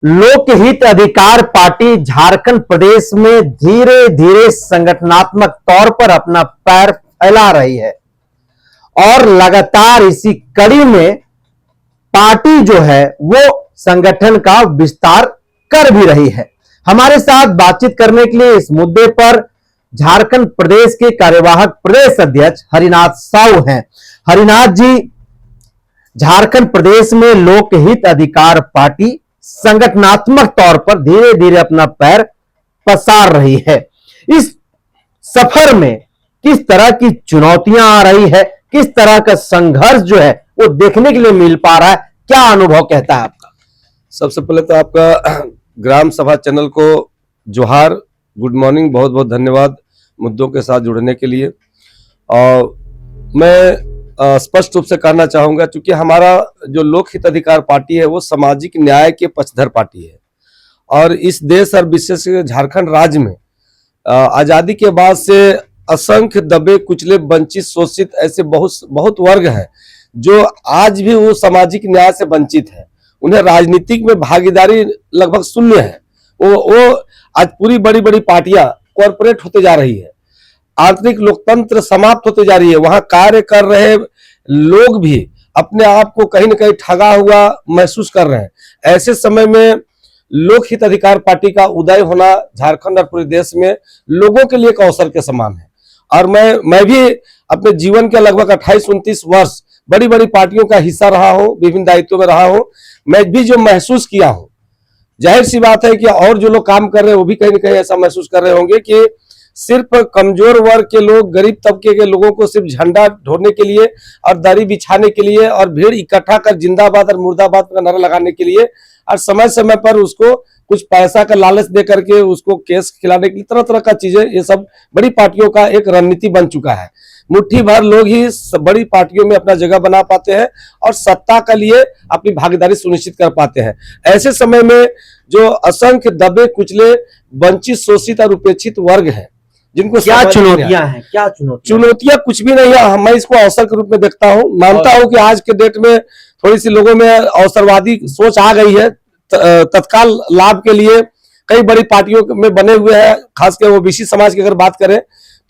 लोकहित अधिकार पार्टी झारखंड प्रदेश में धीरे धीरे संगठनात्मक तौर पर अपना पैर फैला रही है और लगातार इसी कड़ी में पार्टी जो है वो संगठन का विस्तार कर भी रही है। हमारे साथ बातचीत करने के लिए इस मुद्दे पर झारखंड प्रदेश के कार्यवाहक प्रदेश अध्यक्ष हरिनाथ साहू हैं। हरिनाथ जी, झारखंड प्रदेश में लोकहित अधिकार पार्टी संगठनात्मक तौर पर धीरे धीरे अपना पैर पसार रही है। इस सफर में किस तरह की चुनौतियां आ रही है, किस तरह का संघर्ष जो है वो देखने के लिए मिल पा रहा है, क्या अनुभव कहता है आपका? सबसे पहले तो आपका ग्राम सभा चैनल को जोहार, गुड मॉर्निंग, बहुत बहुत धन्यवाद मुद्दों के साथ जुड़ने के लिए। और मैं स्पष्ट रूप से कहना चाहूंगा, क्योंकि हमारा जो लोकहित अधिकार पार्टी है वो सामाजिक न्याय के पक्षधर पार्टी है और इस देश और विशेष झारखंड राज्य में आजादी के बाद से असंख्य दबे कुचले वंचित शोषित ऐसे बहुत वर्ग हैं जो आज भी वो सामाजिक न्याय से वंचित है। उन्हें राजनीतिक में भागीदारी लगभग शून्य है। वो आज पूरी बड़ी बड़ी पार्टियां कॉरपोरेट होते जा रही है, आंतरिक लोकतंत्र समाप्त होते जा रही है। वहां कार्य कर रहे लोग भी अपने आप को कहीं न कहीं ठगा हुआ महसूस कर रहे हैं। ऐसे समय में लोकहित अधिकार पार्टी का उदय होना झारखंड और पूरे देश में लोगों के लिए एक अवसर के समान है। और मैं भी अपने जीवन के लगभग 28-29 वर्ष बड़ी बड़ी पार्टियों का हिस्सा रहा हूं, विभिन्न दायित्वों में रहा हूं। मैं भी जो महसूस किया हूं, जाहिर सी बात है कि और जो लोग काम कर रहे हैं वो भी कहीं न कहीं ऐसा महसूस कर रहे होंगे कि सिर्फ कमजोर वर्ग के लोग, गरीब तबके के लोगों को सिर्फ झंडा ढोने के लिए और दरी बिछाने के लिए और भीड़ इकट्ठा कर जिंदाबाद और मुर्दाबाद का नारा लगाने के लिए और समय समय पर उसको कुछ पैसा का लालच दे करके उसको केस खिलाने के लिए तरह तरह का चीजें, ये सब बड़ी पार्टियों का एक रणनीति बन चुका है। मुट्ठी भर लोग ही बड़ी पार्टियों में अपना जगह बना पाते हैं और सत्ता के लिए अपनी भागीदारी सुनिश्चित कर पाते हैं। ऐसे समय में जो असंख्य दबे कुचले वंचित शोषित और उपेक्षित वर्ग है, जिनको क्या चुनौतियां हैं? क्या चुनौतियां कुछ भी नहीं है। मैं इसको अवसर के रूप में देखता हूं। मानता हूं कि आज के डेट में थोड़ी सी लोगों में अवसरवादी सोच आ गई है। तत्काल लाभ के लिए कई बड़ी पार्टियों में बने हुए हैं। खासकर ओबीसी समाज की अगर बात करें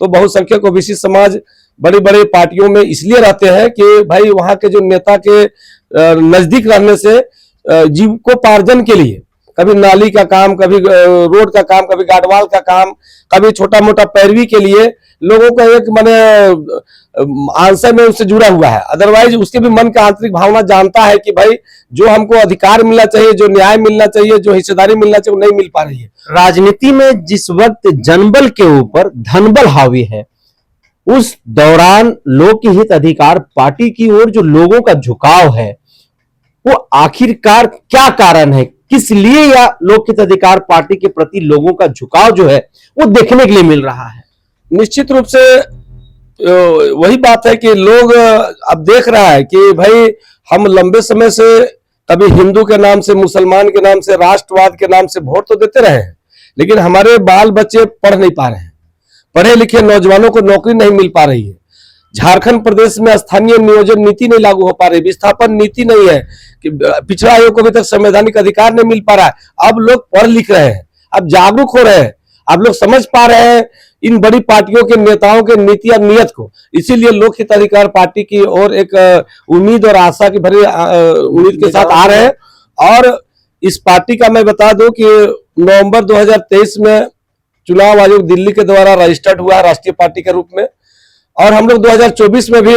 तो बहुसंख्यक ओबीसी समाज बड़ी बड़ी पार्टियों में इसलिए रहते हैं कि भाई वहां के जो नेता के नजदीक रहने से जीविकोपार्जन के लिए कभी नाली का काम, कभी रोड का काम, कभी गार्डवाल का काम, कभी छोटा मोटा पैरवी के लिए लोगों का एक माने आंसर में उससे जुड़ा हुआ है। अदरवाइज उसके भी मन का आंतरिक भावना जानता है कि भाई जो हमको अधिकार मिलना चाहिए, जो न्याय मिलना चाहिए, जो हिस्सेदारी मिलना चाहिए, वो नहीं मिल पा रही है। राजनीति में जिस वक्त जनबल के ऊपर धनबल हावी है, उस दौरान लोकहित अधिकार पार्टी की ओर जो लोगों का झुकाव है वो आखिरकार क्या कारण है? किस लिए या लोकहित अधिकार पार्टी के प्रति लोगों का झुकाव जो है वो देखने के लिए मिल रहा है? निश्चित रूप से वही बात है कि लोग अब देख रहा है कि भाई हम लंबे समय से कभी हिंदू के नाम से, मुसलमान के नाम से, राष्ट्रवाद के नाम से वोट तो देते रहे हैं, लेकिन हमारे बाल बच्चे पढ़ नहीं पा रहे हैं। पढ़े लिखे नौजवानों को नौकरी नहीं मिल पा रही है। झारखंड प्रदेश में स्थानीय नियोजन नीति नहीं लागू हो पा रही, विस्थापन नीति नहीं है, कि पिछड़ा आयोग को अभी तक संवैधानिक अधिकार नहीं मिल पा रहा है। अब लोग पढ़ लिख रहे हैं, अब जागरूक हो रहे हैं, अब लोग समझ पा रहे हैं इन बड़ी पार्टियों के नेताओं के नीति और नियत को। इसीलिए लोकहित अधिकार पार्टी की ओर एक उम्मीद और आशा की भरी उम्मीद के साथ आ रहे हैं। और इस पार्टी का मैं बता दूं कि नवंबर 2023 में चुनाव आयोग दिल्ली के द्वारा रजिस्टर्ड हुआ राष्ट्रीय पार्टी के रूप में, और हम लोग 2024 में भी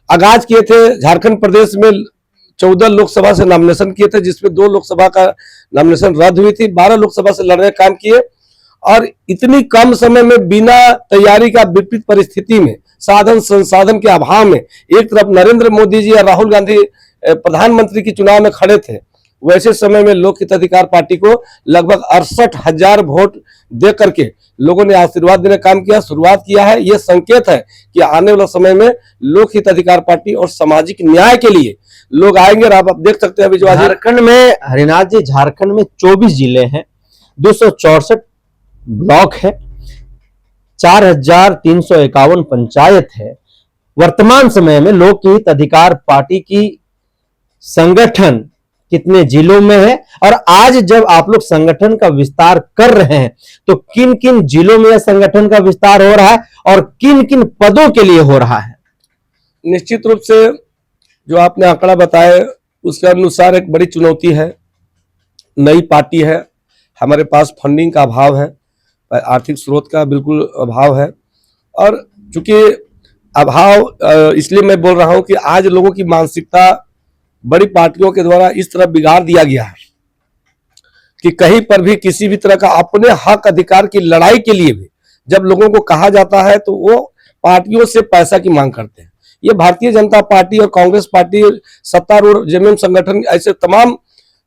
आगाज किए थे। झारखंड प्रदेश में 14 लोकसभा से नॉमिनेशन किए थे, जिसमें 2 लोकसभा का नॉमिनेशन रद्द हुई थी। 12 लोकसभा से लड़ने का काम किए और इतनी कम समय में बिना तैयारी का विपरीत परिस्थिति में, साधन संसाधन के अभाव में, एक तरफ नरेंद्र मोदी जी और राहुल गांधी प्रधानमंत्री के चुनाव में खड़े थे, वैसे समय में लोकहित अधिकार पार्टी को लगभग 68,000 वोट दे करके लोगों ने आशीर्वाद देने का काम किया, शुरुआत किया है। यह संकेत है कि आने वाले समय में लोकहित अधिकार पार्टी और सामाजिक न्याय के लिए लोग आएंगे। और आप देख सकते हैं अभी जो झारखंड में, हरिनाथ जी, झारखंड में 24 जिले हैं, 264 ब्लॉक है, 4,351 पंचायत है। वर्तमान समय में लोकहित अधिकार पार्टी की संगठन कितने जिलों में है, और आज जब आप लोग संगठन का विस्तार कर रहे हैं तो किन किन जिलों में यह संगठन का विस्तार हो रहा है और किन किन पदों के लिए हो रहा है? निश्चित रूप से जो आपने आंकड़ा बताया उसके अनुसार एक बड़ी चुनौती है। नई पार्टी है, हमारे पास फंडिंग का अभाव है, आर्थिक स्रोत का बिल्कुल अभाव है। और चूंकि अभाव इसलिए मैं बोल रहा हूं कि आज लोगों की मानसिकता बड़ी पार्टियों के द्वारा इस तरह बिगाड़ दिया गया है कि कहीं पर भी किसी भी तरह का अपने हक अधिकार की लड़ाई के लिए भी जब लोगों को कहा जाता है तो वो पार्टियों से पैसा की मांग करते हैं। ये भारतीय जनता पार्टी और कांग्रेस पार्टी, सत्तारूढ़ जेएमएम संगठन, ऐसे तमाम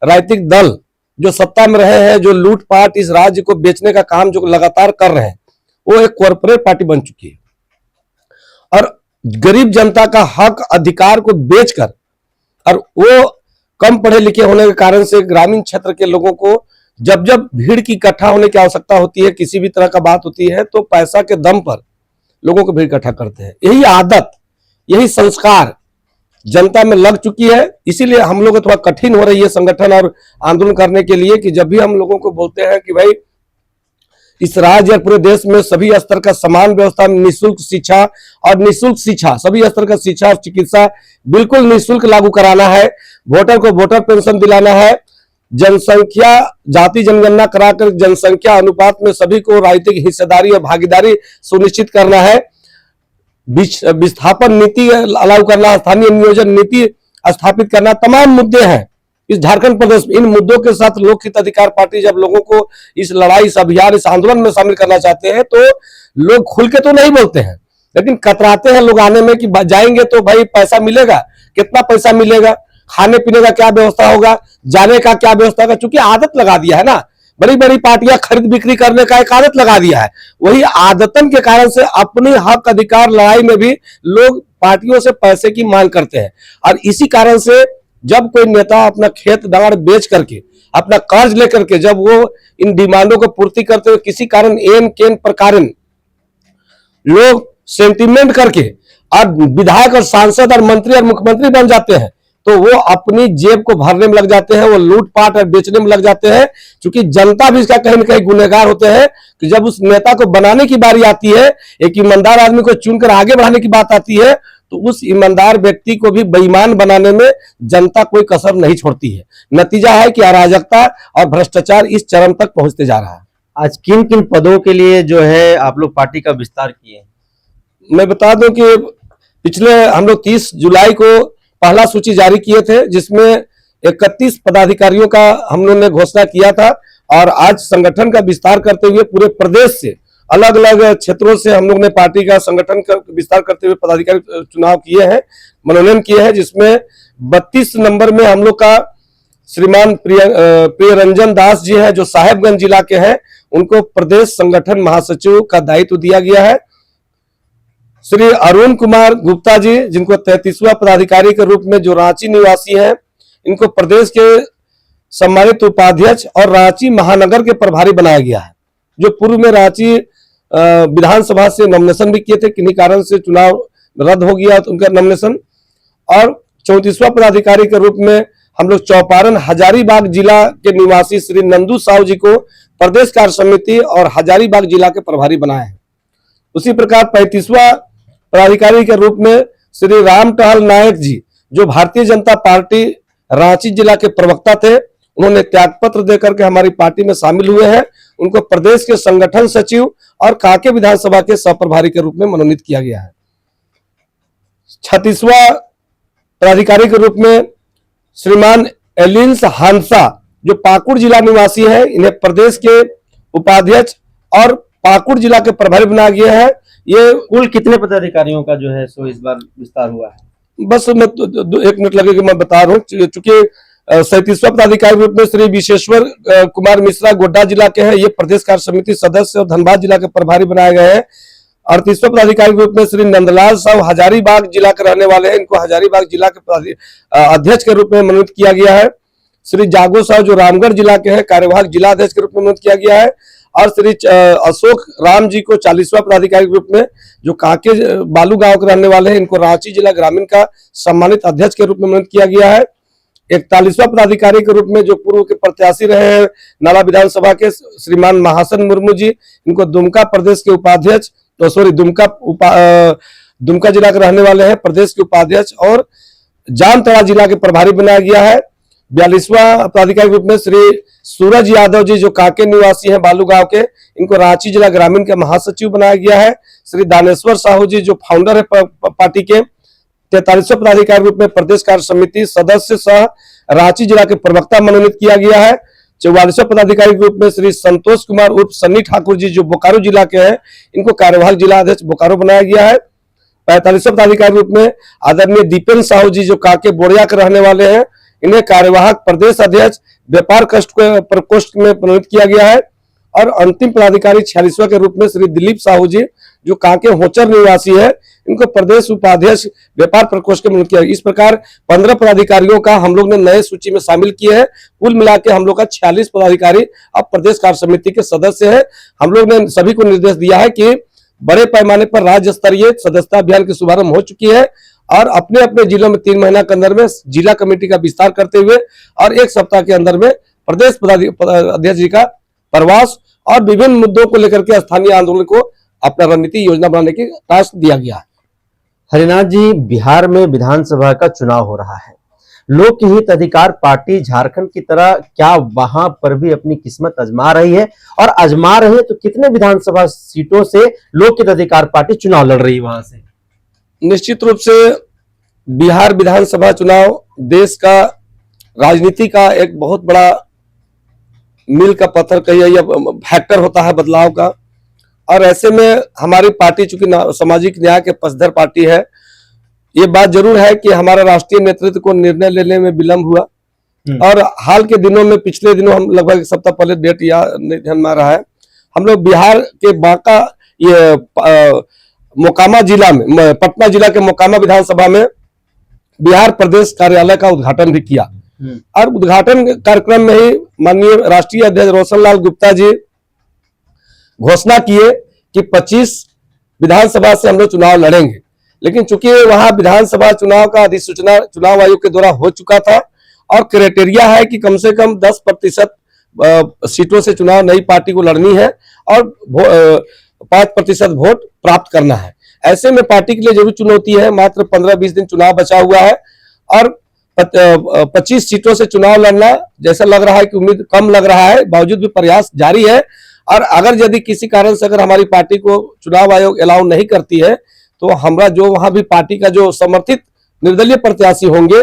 राजनीतिक दल जो सत्ता में रहे हैं, जो लूटपाट इस राज्य को बेचने का काम जो लगातार कर रहे हैं, वो एक कॉर्पोरेट पार्टी बन चुकी है। और गरीब जनता का हक अधिकार को बेचकर, और वो कम पढ़े लिखे होने के कारण से ग्रामीण क्षेत्र के लोगों को जब जब भीड़ की इकट्ठा होने की आवश्यकता होती है, किसी भी तरह का बात होती है, तो पैसा के दम पर लोगों को भीड़ इकट्ठा करते हैं। यही आदत, यही संस्कार जनता में लग चुकी है। इसीलिए हम लोग को थोड़ा कठिन हो रही है संगठन और आंदोलन करने के लिए कि जब भी हम लोगों को बोलते हैं कि भाई इस राज्य और पूरे देश में सभी स्तर का समान व्यवस्था, निःशुल्क शिक्षा और निःशुल्क शिक्षा, सभी स्तर का शिक्षा और चिकित्सा बिल्कुल निःशुल्क लागू कराना है, वोटर को वोटर पेंशन दिलाना है, जनसंख्या जाति जनगणना कराकर जनसंख्या अनुपात में सभी को राजनीतिक हिस्सेदारी और भागीदारी सुनिश्चित करना है, विस्थापन नीति लागू करना, स्थानीय नियोजन नीति स्थापित करना, तमाम मुद्दे हैं इस झारखंड प्रदेश में। इन मुद्दों के साथ लोक हित अधिकार पार्टी जब लोगों को इस लड़ाई, इस अभियान, इस आंदोलन में शामिल करना चाहते हैं तो लोग खुल के तो नहीं बोलते हैं, लेकिन कतराते हैं लोग आने में कि जाएंगे तो भाई पैसा मिलेगा, कितना पैसा मिलेगा, खाने पीने का क्या व्यवस्था होगा, जाने का क्या व्यवस्था होगा। चूंकि आदत लगा दिया है ना, बड़ी बड़ी पार्टियां खरीद बिक्री करने का एक आदत लगा दिया है, वही आदतन के कारण से अपने हक अधिकार लड़ाई में भी लोग पार्टियों से पैसे की मांग करते हैं। और इसी कारण से जब कोई नेता अपना खेत दाड़ बेच करके, अपना कर्ज लेकर के जब वो इन डिमांडों को पूर्ति करते हुए किसी कारण एन केन प्रकार लोग सेंटिमेंट करके और विधायक और सांसद और मंत्री और मुख्यमंत्री बन जाते हैं, तो वो अपनी जेब को भरने में लग जाते हैं, वो लूटपाट और बेचने में लग जाते हैं। क्योंकि जनता भी इसका कहीं न कहीं गुनहगार होते हैं कि जब उस नेता को बनाने की बारी आती है, एक ईमानदार आदमी को चुनकर आगे बढ़ाने की बात आती है, तो उस ईमानदार व्यक्ति को भी बेईमान बनाने में जनता कोई कसर नहीं छोड़ती है। नतीजा है कि अराजकता और भ्रष्टाचार इस चरम तक पहुंचते जा रहा है। आज किन किन पदों के लिए जो है आप लोग पार्टी का विस्तार किए? मैं बता दूं कि पिछले हम लोग 30 जुलाई को पहला सूची जारी किए थे, जिसमें 31 पदाधिकारियों का हम लोगों ने घोषणा किया था। और आज संगठन का विस्तार करते हुए पूरे प्रदेश से, अलग अलग क्षेत्रों से हम लोग ने पार्टी का संगठन का विस्तार करते हुए पदाधिकारी चुनाव किए हैं, मनोनयन किए हैं, जिसमें 32 नंबर में हम लोग का श्रीमान प्रियरंजन दास जी हैं, जो साहेबगंज जिला के हैं, उनको प्रदेश संगठन महासचिव का दायित्व दिया गया है। श्री अरुण कुमार गुप्ता जी, जिनको 33वां पदाधिकारी के रूप में, जो रांची निवासी हैं, इनको प्रदेश के सम्मानित उपाध्यक्ष और रांची महानगर के प्रभारी बनाया गया है। जो पूर्व में रांची विधानसभा से नॉमिनेशन भी किए थे, किन्हीं कारण से चुनाव रद्द हो गया तो उनका नॉमिनेशन। और 34वां पदाधिकारी के रूप में हम लोग चौपारण हजारीबाग जिला के निवासी श्री नंदू साहू जी को प्रदेश कार्य समिति और हजारीबाग जिला के प्रभारी बनाए हैं। उसी प्रकार 35वां पदाधिकारी के रूप में श्री राम टहल नायक जी, जो भारतीय जनता पार्टी रांची जिला के प्रवक्ता थे, उन्होंने त्यागपत्र देकर के हमारी पार्टी में शामिल हुए हैं। उनको प्रदेश के संगठन सचिव और कांके विधानसभा के सहप्रभारी के रूप में मनोनीत किया गया है। 36वां पदाधिकारी के रूप में श्रीमान एलिंस हांसा, जो पाकुड़ जिला निवासी है, इन्हें प्रदेश के उपाध्यक्ष और पाकुड़ जिला के प्रभारी बनाया गया है। ये कुल कितने पदाधिकारियों का जो है सो इस बार विस्तार हुआ है? बस मैं 1 मिनट लगेगा, मैं बता रहा हूँ। चूंकि 37वां पदाधिकारी के रूप में श्री विशेश्वर कुमार मिश्रा गोड्डा जिला के हैं, ये प्रदेश कार्य समिति सदस्य और धनबाद जिला के प्रभारी बनाए गए हैं। 38वां पदाधिकारी के रूप में श्री नंदलाल साहब हजारीबाग जिला के रहने वाले हैं, इनको हजारीबाग जिला के अध्यक्ष के रूप में मनोनीत किया गया है। श्री जागो साहब, जो रामगढ़ जिला के हैं, कार्यवाहक जिला अध्यक्ष के रूप में मनोनीत किया गया है। और श्री अशोक राम जी को 40वां पदाधिकारी के रूप में, जो कांके बालू गांव के रहने वाले हैं, इनको रांची जिला ग्रामीण का सम्मानित अध्यक्ष के रूप में मनोनीत किया गया है। 41वां पदाधिकारी के रूप में जो पूर्व के प्रत्याशी रहे हैं नाला विधानसभा के श्रीमान महासन मुर्मू जी, इनको दुमका प्रदेश के उपाध्यक्ष, तो सॉरी दुमका जिला के रहने वाले हैं, प्रदेश के उपाध्यक्ष और जामताड़ा जिला के प्रभारी बनाया गया है। 42वां पदाधिकारी के रूप में श्री सूरज यादव जी जो कांके निवासी हैं बालू गांव के, इनको रांची जिला ग्रामीण के महासचिव बनाया गया है। श्री दानेश्वर साहू जी जो फाउंडर है पार्टी के, 43वें पदाधिकारी के रूप में प्रदेश कार्य समिति सदस्य सह रांची जिला के प्रवक्ता मनोनीत किया गया है। 44वें पदाधिकारी के रूप में श्री संतोष कुमार उर्फ सन्नी ठाकुर जी जो बोकारो जिला के हैं, इनको कार्यवाहक जिला अध्यक्ष बोकारो बनाया गया है। 45वें पदाधिकारी के रूप में आदरणीय दीपेन साहू जी जो काके बोरिया के रहने वाले हैं, इन्हें कार्यवाहक प्रदेश अध्यक्ष व्यापार प्रकोष्ठ में मनोनीत किया गया है। और अंतिम पदाधिकारी 46वां के रूप में श्री दिलीप साहू जी जो कांके होचर निवासी है, इनको प्रदेश उपाध्यक्ष व्यापार प्रकोष्ठ के मनोनीत किया है। इस प्रकार 15 पदाधिकारियों का हम लोग ने नए सूची में शामिल किए हैं। कुल मिला के हम लोग का 46 पदाधिकारी अब प्रदेश कार्य समिति के सदस्य है। हम लोग ने सभी को निर्देश दिया है कि बड़े पैमाने पर राज्य स्तरीय सदस्यता अभियान की शुभारंभ हो चुकी है और अपने अपने जिलों में 3 महीना के अंदर में जिला कमेटी का विस्तार करते हुए और 1 सप्ताह के अंदर में प्रदेश अध्यक्ष जी का प्रवास और विभिन्न मुद्दों को लेकर के स्थानीय आंदोलन को अपना रणनीति योजना बनाने की टास्क दिया गया है। हरिनाथ जी, बिहार में विधानसभा का चुनाव हो रहा है। लोक हित अधिकार पार्टी झारखंड की तरह क्या वहां पर भी अपनी किस्मत आजमा रही है, और आजमा रही है तो कितने विधानसभा सीटों से लोक हित अधिकार पार्टी चुनाव लड़ रही है वहां से? निश्चित रूप से बिहार विधानसभा चुनाव देश का राजनीति का एक बहुत बड़ा मील का पत्थर कहिए या फैक्टर होता है बदलाव का। और ऐसे में हमारी पार्टी चूंकि सामाजिक न्याय के पक्षधर पार्टी है, ये बात जरूर है कि हमारा राष्ट्रीय नेतृत्व को निर्णय लेने में विलंब हुआ। और हाल के दिनों में, पिछले दिनों, हम लगभग 1 सप्ताह पहले, डेट याद नहीं ध्यान में आ रहा है, हम लोग बिहार के बांका मोकामा जिला में, पटना जिला के मोकामा विधानसभा में बिहार प्रदेश कार्यालय का उद्घाटन भी किया। और उद्घाटन कार्यक्रम में ही माननीय राष्ट्रीय अध्यक्ष रोशन लाल गुप्ता जी घोषणा किए कि 25 विधानसभा से हम लोग चुनाव लड़ेंगे। लेकिन चूंकि वहां विधानसभा चुनाव का अधिसूचना चुनाव आयोग के द्वारा हो चुका था और क्राइटेरिया है कि कम से कम 10% सीटों से चुनाव नई पार्टी को लड़नी है और 5% वोट प्राप्त करना है। ऐसे में पार्टी के लिए जरूर चुनौती है। मात्र 15-20 दिन चुनाव बचा हुआ है और 25 सीटों से चुनाव लड़ना जैसा लग रहा है कि उम्मीद कम लग रहा है, बावजूद भी प्रयास जारी है। और अगर यदि किसी कारण से अगर हमारी पार्टी को चुनाव आयोग अलाउ नहीं करती है तो हमरा जो वहां भी पार्टी का जो समर्थित निर्दलीय प्रत्याशी होंगे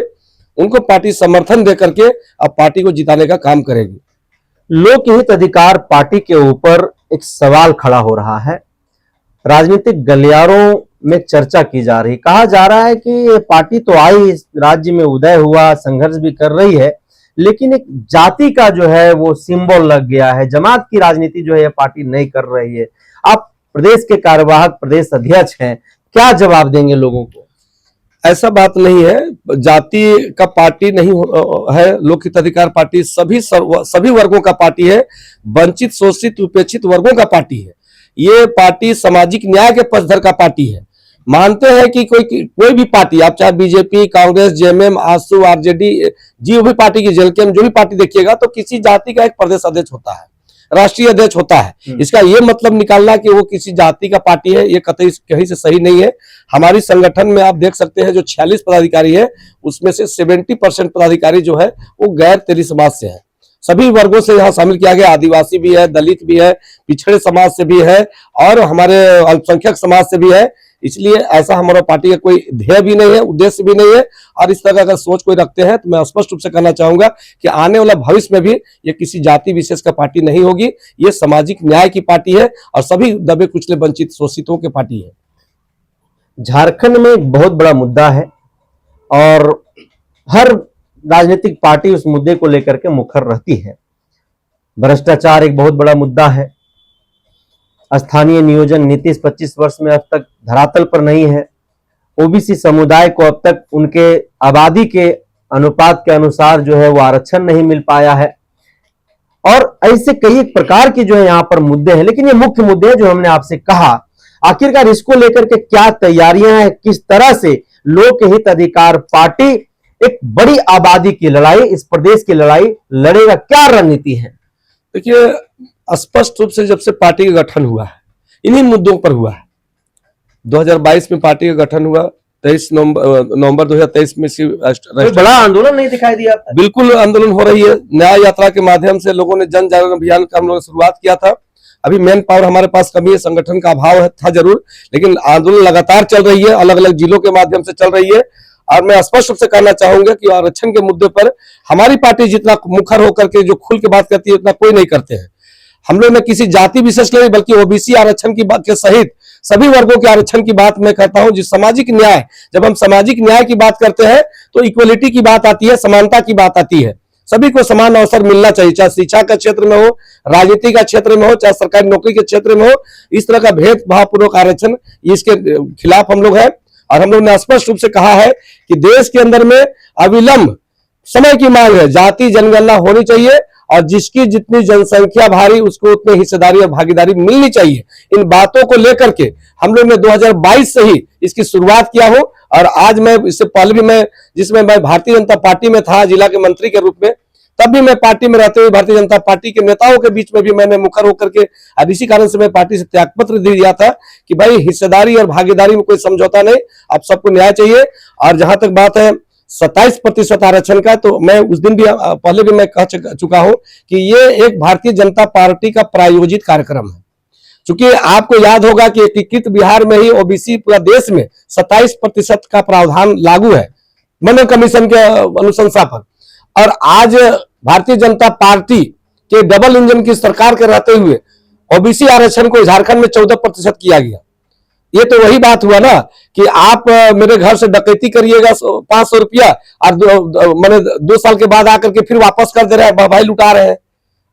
उनको पार्टी समर्थन दे करके अब पार्टी को जिताने का काम करेगी। लोक हित अधिकार पार्टी के ऊपर एक सवाल खड़ा हो रहा है। राजनीतिक गलियारों में चर्चा की जा रही, कहा जा रहा है कि ये पार्टी तो आई, इस राज्य में उदय हुआ, संघर्ष भी कर रही है, लेकिन एक जाति का जो है वो सिंबल लग गया है। जमात की राजनीति जो है ये पार्टी नहीं कर रही है। आप प्रदेश के कार्यवाहक प्रदेश अध्यक्ष हैं, क्या जवाब देंगे लोगों को? ऐसा बात नहीं है, जाति का पार्टी नहीं है। लोक हित अधिकार पार्टी सभी वर्गों का पार्टी है, वंचित शोषित उपेक्षित वर्गों का पार्टी है। ये पार्टी सामाजिक न्याय के पक्षधर का पार्टी है। मानते हैं कि कोई भी पार्टी, आप चाहे BJP, Congress, JMM, AJSU, RJD, जो भी पार्टी की जेलकेम, जो भी पार्टी देखिएगा तो किसी जाति का एक प्रदेश अध्यक्ष होता है, राष्ट्रीय अध्यक्ष होता है। इसका ये मतलब निकालना कि वो किसी जाति का पार्टी है, ये कतई कहीं से सही नहीं है। हमारी संगठन में आप देख सकते हैं जो 46 पदाधिकारी है उसमें से 70% पदाधिकारी जो है वो गैर तेली समाज से है। सभी वर्गों से यहाँ शामिल किया गया, आदिवासी भी है, दलित भी है, पिछड़े समाज से भी है और हमारे अल्पसंख्यक समाज से भी है। इसलिए ऐसा हमारा पार्टी का कोई ध्येय भी नहीं है, उद्देश्य भी नहीं है। और इस तरह का अगर सोच कोई रखते हैं तो मैं स्पष्ट रूप से कहना चाहूंगा कि आने वाला भविष्य में भी ये किसी जाति विशेष का पार्टी नहीं होगी। ये सामाजिक न्याय की पार्टी है और सभी दबे कुचले वंचित शोषितों की पार्टी है। झारखंड में एक बहुत बड़ा मुद्दा है और हर राजनीतिक पार्टी उस मुद्दे को लेकर के मुखर रहती है। भ्रष्टाचार एक बहुत बड़ा मुद्दा है। स्थानीय नियोजन नीति 25 वर्ष में अब तक धरातल पर नहीं है। ओबीसी समुदाय को अब तक उनके आबादी के अनुपात के अनुसार जो है वो आरक्षण नहीं मिल पाया है और ऐसे कई प्रकार की जो है यहाँ पर मुद्दे हैं। लेकिन ये मुख्य मुद्दे हैं जो हमने आपसे कहा, आखिरकार इसको लेकर के क्या तैयारियां हैं, किस तरह से लोक हित अधिकार पार्टी एक बड़ी आबादी की लड़ाई, इस प्रदेश की लड़ाई लड़ेगा, क्या रणनीति है? देखिए, स्पष्ट रूप से जब से पार्टी का गठन हुआ है इन्हीं मुद्दों पर हुआ है। 2022 में पार्टी का गठन हुआ, 23 नवंबर 2023 में कोई बड़ा आंदोलन नहीं दिखाई दिया? बिल्कुल आंदोलन हो रही है। न्याय यात्रा के माध्यम से लोगों ने जन जागरण अभियान का हम लोगों ने शुरुआत किया था। अभी मैन पावर हमारे पास कमी है, संगठन का अभाव था जरूर, लेकिन आंदोलन लगातार चल रही है, अलग अलग जिलों के माध्यम से चल रही है। और मैं स्पष्ट रूप से कहना चाहूंगा कि आरक्षण के मुद्दे पर हमारी पार्टी जितना मुखर होकर के जो खुल के बात करती है उतना कोई नहीं करते हैं। हम लोग ने किसी जाति विशेष नहीं बल्कि ओबीसी आरक्षण की बात के सहित सभी वर्गों के आरक्षण की बात मैं कहता हूं। जिस सामाजिक न्याय, जब हम सामाजिक न्याय की बात करते हैं तो इक्वलिटी की बात आती है, समानता की बात आती है। सभी को समान अवसर मिलना चाहिए, चाहे शिक्षा का क्षेत्र में हो, राजनीति का क्षेत्र में हो, चाहे सरकारी नौकरी के क्षेत्र में हो। इस तरह का भेदभावपूर्वक आरक्षण, इसके खिलाफ हम लोग हैं। और हम लोग ने स्पष्ट रूप से कहा है कि देश के अंदर में अविलंब समय की मांग है, जाति जनगणना होनी चाहिए और जिसकी जितनी जनसंख्या भारी उसको उतनी हिस्सेदारी और भागीदारी मिलनी चाहिए। इन बातों को लेकर के हम लोग ने 2022 से ही इसकी शुरुआत किया हो। और आज मैं, इससे पहले भी जिसमें मैं भारतीय जनता पार्टी में था जिला के मंत्री के रूप में, तब भी मैं पार्टी में रहते हुए भारतीय जनता पार्टी के नेताओं के बीच में भी मैंने मुखर होकर के, अब इसी कारण से मैं पार्टी से त्यागपत्र दे दिया था कि भाई हिस्सेदारी और भागीदारी में कोई समझौता नहीं, अब सबको न्याय चाहिए। और जहां तक बात है 27% आरक्षण का, तो मैं उस दिन भी, पहले भी मैं कह चुका हूं कि ये एक भारतीय जनता पार्टी का प्रायोजित कार्यक्रम है। चूंकि आपको याद होगा कि एकीकृत बिहार में ही ओबीसी पूरा देश में 27% का प्रावधान लागू है मनन कमीशन के अनुशंसा पर। और आज भारतीय जनता पार्टी के डबल इंजन की सरकार के रहते हुए ओबीसी आरक्षण को झारखंड में 14% किया गया। ये तो वही बात हुआ ना कि आप मेरे घर से डकैती करिएगा 500 रुपया और मैंने 2 साल के बाद आकर के फिर वापस कर दे रहे हैं, भाई लुटा रहे हैं।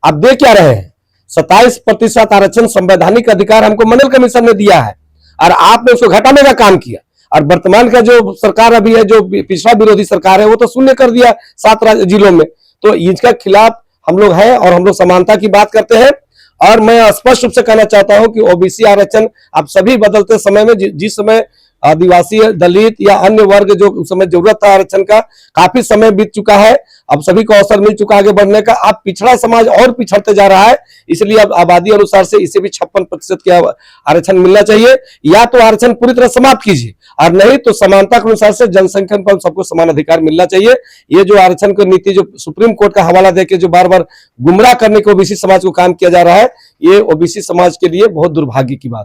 आप दे क्या रहे हैं? 27% आरक्षण संवैधानिक अधिकार हमको मंडल कमीशन ने दिया है और आपने उसको घटाने का काम किया। और वर्तमान का जो सरकार अभी है, जो पिछड़ा विरोधी सरकार है, वो तो शून्य कर दिया 7 जिलों में। तो इसका खिलाफ हम लोग हैं और हम लोग समानता की बात करते हैं। और मैं स्पष्ट रूप से कहना चाहता हूं कि ओबीसी आरक्षण अब सभी बदलते समय में, जिस समय आदिवासी, दलित या अन्य वर्ग जो उस समय जरूरत था आरक्षण का, काफी समय बीत चुका है, अब सभी को अवसर मिल चुका आगे बढ़ने का। अब पिछड़ा समाज और पिछड़ते जा रहा है, इसलिए अब आबादी अनुसार से इसे भी 56% के आरक्षण मिलना चाहिए। या तो आरक्षण पूरी तरह समाप्त कीजिए और नहीं तो समानता के अनुसार से जनसंख्या पर सबको समान अधिकार मिलना चाहिए। ये जो आरक्षण की नीति जो सुप्रीम कोर्ट का हवाला देकर जो बार बार गुमराह करने को ओबीसी समाज को काम किया जा रहा है, ये ओबीसी समाज के लिए बहुत दुर्भाग्य की बात